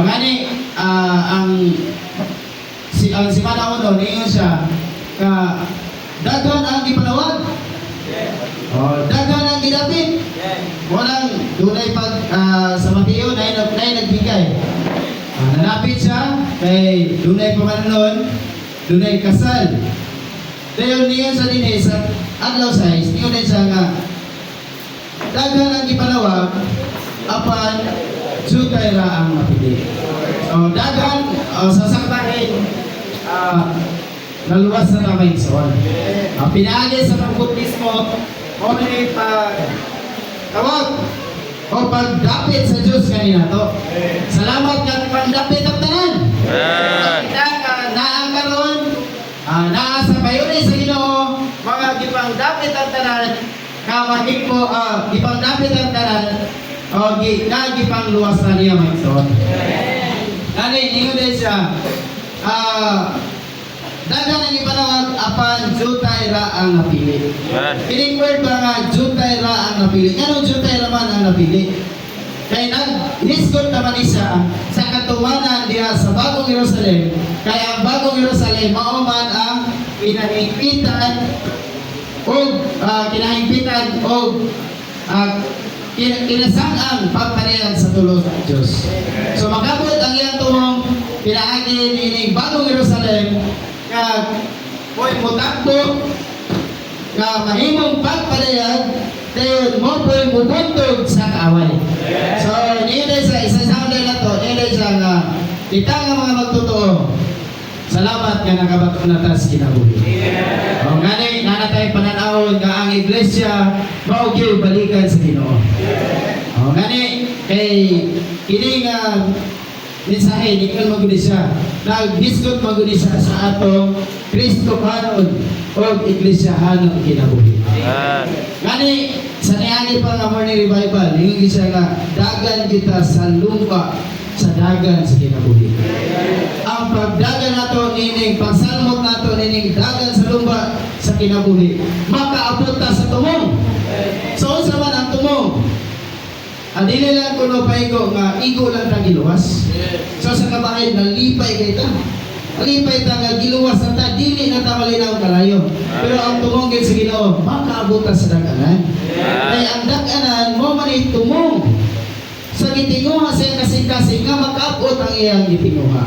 Ngani ang si Manauno niyon siya ka daghan ang gipanawag. Daghan ang gidapit. Walang dunay pag sa Mateo na nagbigay. Nalapit siya kay dunay pamananon, dunay kasal. Dayon niyon sa dinhi sa adlaw size, niyon din siya nga daghan ang gipanawag apan sugay ra ang mapili. Daghan sasaktahin naluwas na naman sa pinaagi sa pagbutismo o ni tawag o pagdapit sa Diyos kanina to. Salamat nga pagdapit ang tanan. Kita nga naangkaroon naa sa bayoni sa Ginoo mga gipangdapit ang tanan kamahig po gipangdapit ang tanan o gipangluwas na niya mga ison. Nani ningon din siya daghan ang ipanawag apan jutay ra ang napili. Kining word ba nga jutay ra ang napili? Ngano jutay ra man ang napili? Kay nag-hisgot naman siya sa katumanan diha sa Bagong Jerusalem. Kaya ang Bagong Jerusalem mao man ang kinahigpitan o kinasang-ang pagparehan sa tulo sa Diyos. So magabot ang iyang tumong pinaagi ni Bagong Jerusalem ka mo'y mutakbo ka mahimong pagpalayag dayon mo po'y mubuntog sa kaaway. So niyo sa isang day na to, niyo sa nga kita nga mga magtotoo. Salamat nga nakabato na tas kinabuhi. O ngani nanatay pananawon nga ang iglesia mao gyud balikan sa Ginoo. O ngani kay kini nga mensahe di kan magudi siya. Naghisgot magudi siya sa atong Kristohanon o Iglesiahanon kinabuhi. Ngani sa niagi pa nga morning revival, yung isa nga dagan kita sa lumba sa dagan sa kinabuhi. Ang pagdagan nato nining pagsalmot nato nining dagan sa lumba sa kinabuhi, makaabot ta sa tumong. So unsa man ang tumong? Adili lang kuno paigo nga igo lang ta giluwas. So sa kabahay nalipay kay ta. Alipay ta nga giluwas na ta dili na ta malinaw kalayo. Pero ang tumong gid sa Ginoo makaabot ta sa daganan. Kay ang daganan mo man tumong. Sa gitinguha sa kasing-kasing nga makaabot ang iyang gitinguha.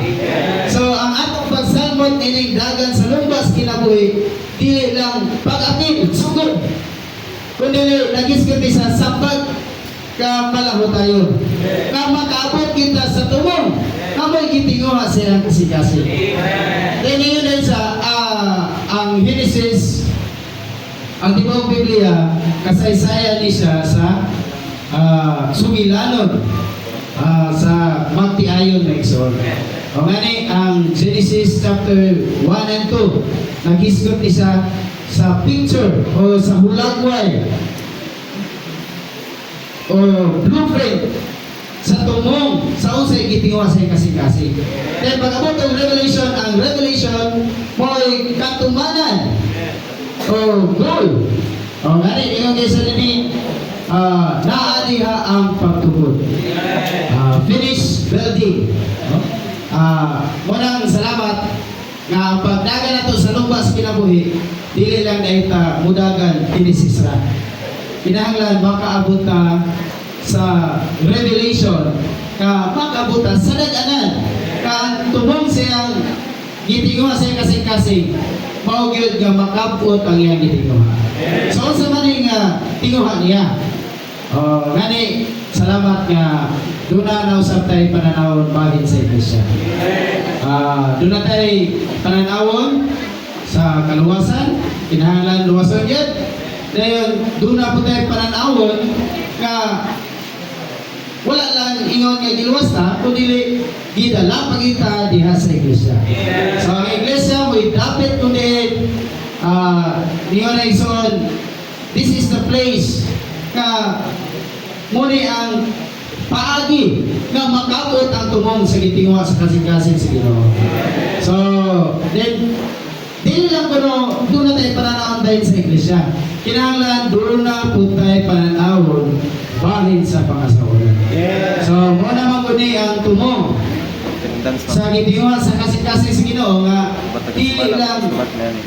So ang atong pagsalmot ining dagan sa lumbas kinabuhi dili lang pag-apil sugod. Kundi nagisgot sa sapat ka palaho tayo. Ka makaabot kita sa tumong. Kamoy gitinguha sa iyang kasing-kasing. Then yun din sa ang Genesis, ang Tibuok Biblia, kasaysayan ni siya sa sugilanon sa magtiayon na igsoon. O ngani ang Genesis chapter 1 and 2 naghisgot isa sa picture o sa hulagway o blueprint sa tumong sa unsay gitinguha sa kasing-kasing. Then pag-abot ang Revelation mo'y katumanan o goal. O ngani ingon kay sa nini naadiha ang pagtubod. Finish building. Munang salamat nga pagdagan nato sa lumbas kinabuhi dili lang na mudagan finishes ra. Kinahanglan makaabot ta sa Revelation ka makaabot ta sa daganan ka tumong siyang gitinguha sa kasing-kasing mao gyud nga makabot ang iyang gitinguha. So sa maning tinguha niya ngani salamat nga duna na usab tay pananawon bahin sa iglesia. Duna tay pananawon sa kaluwasan, kinahanglan luwason yun. Dayon duna po tay pananawon nga wala lang ingon nga giluwas ta kundi gidala pagita diha sa iglesia. So ang iglesia mo dapit kundi niyon ay son this is the place ka muni ang paagi nga makabot ang tumong sa gitinguha sa kasing-kasing sa Ginoo. So, then dili lang kuno doon na tayo pananawon dahil sa iglesia. Kinahanglan doon na po tayo pananawon bahin sa pangasawanan. So, muna man kundi ang tumong sa gitinguha sa kasi sa Ginoo nga dili lang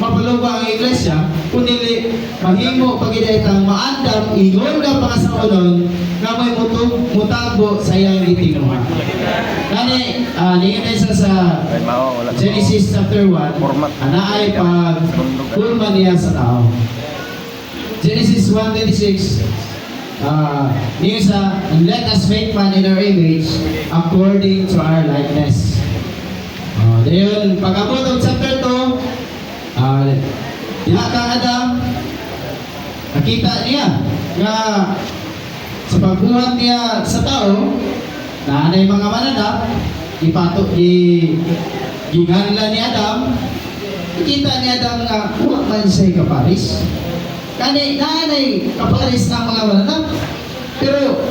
mapaluba ang iglesia kundi mahimo pagidaytang maandam ingon nga pangasaonon nga may mutabo sa iyang gitinguha. Kani ningon sa Genesis chapter 1 anaay pag kulma niya sa tao. Genesis 1:26 niyo sa let us make man in our image according to our likeness. Dayon pag-abot ng chapter 2 diha kang Adam nakita niya nga sa pagbuhat niya sa tao nanay mga mananap ginganla ni Adam nakita ni Adam nga huwag man siya kaparis. Kani nanay kaparis ng mga mananap. Pero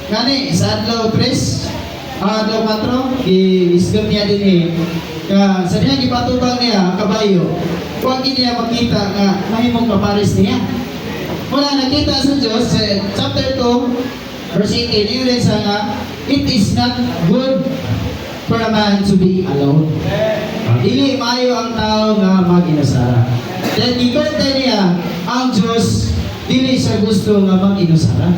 kani sa adlaw 3, adlaw 4, i-isgam niya din sa diha gipatubang niya kabayo. Huwag niya makita nga mahimong kaparis niya. Wala nakita sa Diyos sa chapter 2 verse 18 yun sa nga it is not good for a man to be alone. Dili maayo ang tao nga mag-inusara. Then gikorte niya ang Diyos dili siya gusto nga mag-inusara.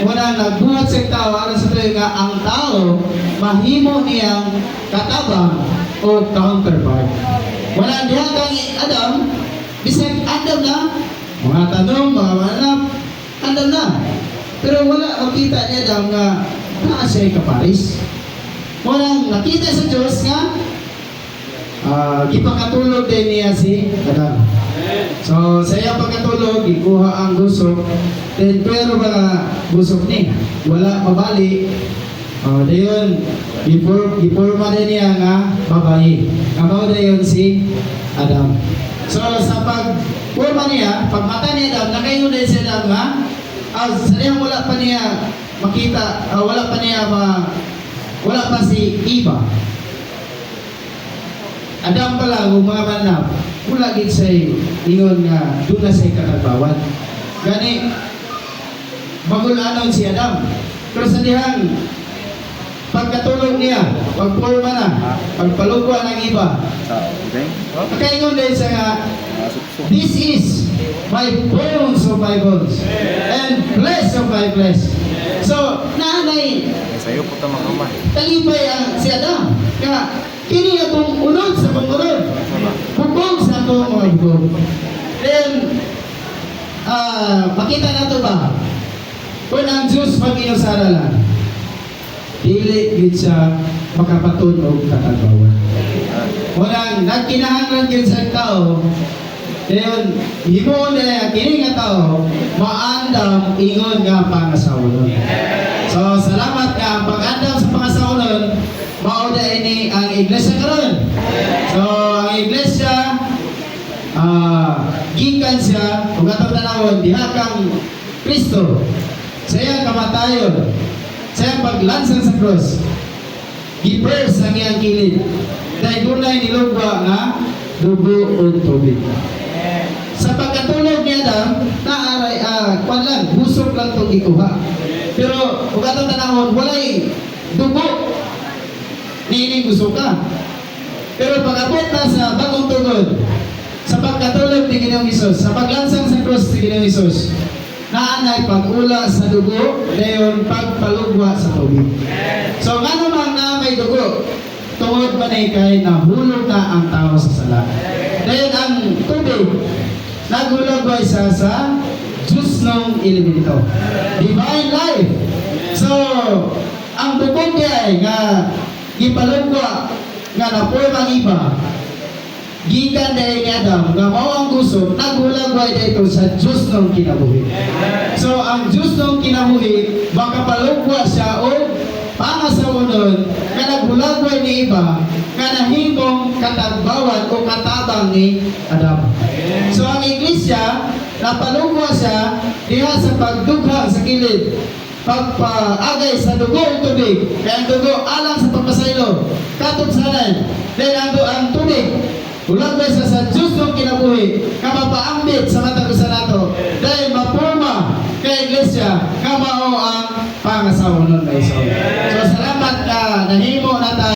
Wala nagbuhat sa tao aron sa tuyo nga ang tao mahimo niyang katabang o counterpart. Wala diha kang Adam bisag Adam na mga tanong, mga mananap, andam na. Pero wala makita niya Adam nga naa siya kaparis. Walang nakita sa Diyos nga gipakatulog din niya si Adam. So sa iyang pagkatulog, ikuha ang gusok. Then pero mga gusok ni wala mabali. Dayon gipurma din niya nga babae. Amaw dayon si Adam. So sa pagpurma niya, pagmata ni Adam, nakaingon din si Adam nga sa diyang wala pa niya makita, wala pa si Eva. Adam pa lang, mga manap, wala gid sa'y ingon nga doon na sa'y katagbawan. Gani, magulanon si Adam. Pero sa dihang pagkatulog niya, pagpurma na, pagpalugwa ng iba, nakaingon din sa nga, this is my bones of my bones and flesh of my flesh. So, nanay, sa'yo po ito makamay. talipay si Adam. Kaya, kini akong unod sa pangulod. Bukog sa itong mga bukog. Then, makita na ito ba? Kung ang Diyos mag-inusara lang, dili yun siya makapatunog katagbawan. Walang nagkinahanglan yun sa tao, then, himo na kini nga tao, maandam ingon nga pangasawon. So, salamat nga ang pag-andam sa pangasawon, mauda ini ang iglesia karon. So, ang iglesia, gikan siya, kung atong tanawon, diha kang Kristo, sa iyang kamatayon, sa iyang paglansang sa cross, gi-burst ang iyang kilid, dahil dunay nilugwa nga dugo o tubig. Sa pagkatulog niya Adam, naaray, kwan lang, busok lang itong ikuha. Pero, kung atong tanawon, walay dugo, niining busok ka. Pero pag-abot na sa bagong tugod, sa pagkatulog ni Ginoong Hesus, sa paglansang sa cross ni Ginoong Hesus, naanay pag-ula sa dugo, dayon pagpalugwa sa tubig. So, nga naman na may dugo, tungod man ay kay nahulog na ang tao sa sala. Dayon ang tubig, nagulagway sa Diyos ng elemento. Divine life. So, ang bukod niya ay nga gipalugwa nga napurmang iba, gikan dahil ni Adam, nga mao ang gusok, nagulagway dito sa Diyos ng kinabuhi. So, ang Diyos ng kinabuhi, makapalugwa siya o pangasawunon, nga nagulagway ni iba, nga nahimong katagbawan o katabang ni Adam. So, ang iglesia, napalugwa siya, diha sa pagdugha sa kilid, pagpaagay sa dugo o tubig, kaya ang dugo alang sa pagpasaylo, katugsanan, then ang tubig, ulagay sa Diyos ng kinabuhi, kapapaambit sa mata ko sa nato, dahil mapurma kay iglesia, kamao ang pangasawa nun na isaw. So, salamat.